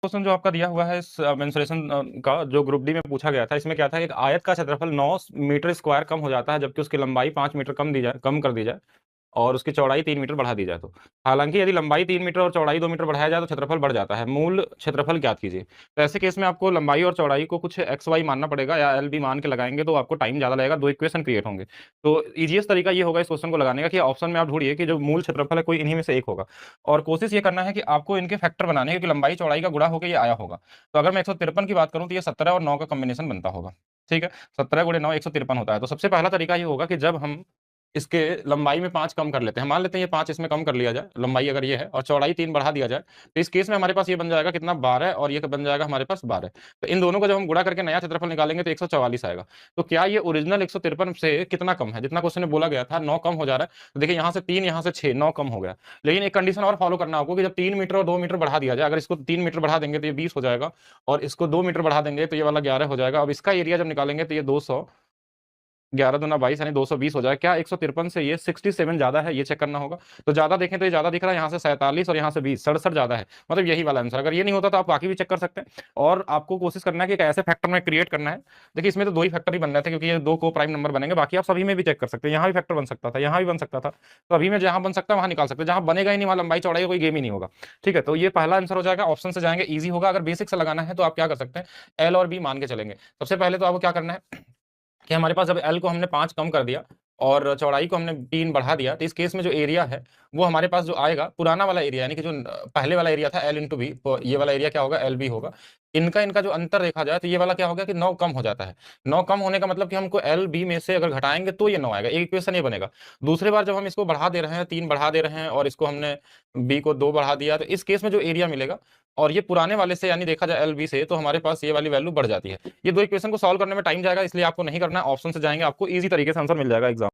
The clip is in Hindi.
क्वेश्चन जो आपका दिया हुआ है इस मेंसुरेशन का जो ग्रुप डी में पूछा गया था, इसमें क्या था, एक आयत का क्षेत्रफल 9 मीटर स्क्वायर कम हो जाता है जबकि उसकी लंबाई 5 मीटर कम कर दी जाए और उसकी चौड़ाई 3 मीटर बढ़ा दी जाए। तो हालांकि यदि लंबाई 3 मीटर और चौड़ाई 2 मीटर बढ़ाया जाए तो क्षेत्रफल बढ़ जाता है। मूल क्षेत्रफल ज्ञात कीजिए। तो ऐसे केस में आपको लंबाई और चौड़ाई को कुछ एक्स वाई मानना पड़ेगा या एल बी मान के लगाएंगे तो आपको टाइम ज्यादा लगेगा, दो इक्वेशन क्रिएट होंगे। तो इजीएस्ट तरीका ये होगा इस क्वेश्चन को लगाने का कि ऑप्शन में आप ढूंढिए कि जो मूल क्षेत्रफल है कोई इन्हीं में से एक होगा और कोशिश ये करना है कि आपको इनके फैक्टर बनाने हैं, क्योंकि लंबाई चौड़ाई का गुणा होकर ये आया होगा। तो अगर मैं 153 की बात करूं तो ये 17 और 9 का कॉम्बिनेशन बनता होगा। ठीक है, 17 गुणे 9 153 होता है। तो सबसे पहला तरीका ये होगा कि जब हम इसके लंबाई में 5 कम कर लेते हैं, मान लेते हैं ये 5 इसमें कम कर लिया जाए, लंबाई अगर ये है और चौड़ाई 3 बढ़ा दिया जाए, तो इस केस में हमारे पास ये बन जाएगा कितना, 12 और ये बन जाएगा हमारे पास 12। तो इन दोनों को जब हम गुणा करके नया क्षेत्रफल निकालेंगे तो 144 आएगा। तो क्या ये ओरिजिनल 153 से कितना कम है, जितना क्वेश्चन में बोला गया था 9 कम हो जा रहा है। तो देखिए यहाँ से 3, यहाँ से 6, 9 कम हो गया। लेकिन एक कंडीशन और फॉलो करना होगा कि जब 3 मीटर और 2 मीटर बढ़ा दिया जाए, अगर इसको 3 मीटर बढ़ा देंगे तो ये 20 हो जाएगा और इसको 2 मीटर बढ़ा देंगे तो ये वाला 11 हो जाएगा। अब इसका एरिया जब निकालेंगे तो ये 200, 11 दूना 22 यानी 220 हो जाएगा। क्या 153 से ये 67 ज्यादा है, ये चेक करना होगा। तो ज्यादा देखें तो ये ज्यादा दिख रहा है, यहाँ से 47 और यहाँ से 20, 67 ज्यादा है, मतलब यही वाला आंसर। अगर ये नहीं होता तो आप बाकी भी चेक कर सकते हैं और आपको कोशिश करना है कि एक ऐसे फैक्टर में क्रिएट करना है। देखिए इसमें तो दो ही फैक्टर ही बन रहे थे क्योंकि ये दो को प्राइम नंबर बनेंगे, बाकी आप सभी में भी चेक कर सकते हैं। यहाँ भी फैक्टर बन सकता था, यहाँ भी बन सकता था, तो अभी में जहां बन सकता है वहां निकाल सकते हैं। जहां बनेगा ही नहीं वहां लंबाई चौड़ाई का कोई गेम ही नहीं होगा। ठीक है, तो ये पहला आंसर हो जाएगा। ऑप्शन से जाएंगे, ईजी होगा। अगर बेसिक से लगाना है तो आप क्या कर सकते हैं, एल और बी मान के चलेंगे। सबसे पहले तो आपको क्या करना है कि हमारे पास जब एल को हमने 5 कम कर दिया और चौड़ाई को हमने 3 बढ़ा दिया, तो इस केस में जो एरिया है वो हमारे पास जो आएगा पुराना वाला एरिया, यानी कि जो पहले वाला एरिया था एल इंटू बी, तो ये वाला एरिया क्या होगा, एल बी होगा। इनका इनका जो अंतर देखा जाए तो ये वाला क्या होगा कि 9 कम हो जाता है। 9 कम होने का मतलब कि हमको एल बी में से अगर घटाएंगे तो ये 9 आएगा। एक इक्वेशन ये बनेगा। दूसरी बार जब हम इसको बढ़ा दे रहे हैं, 3 बढ़ा दे रहे हैं और इसको हमने बी को 2 बढ़ा दिया, तो इस केस में जो एरिया मिलेगा और ये पुराने वाले से यानी देखा जाए एल बी से, तो हमारे पास ये वाली वैल्यू बढ़ जाती है। ये दो इक्वेशन को सॉल्व करने में टाइम जाएगा, इसलिए आपको नहीं करना है। ऑप्शन से जाएंगे, आपको इजी तरीके से आंसर मिल जाएगा एग्जाम।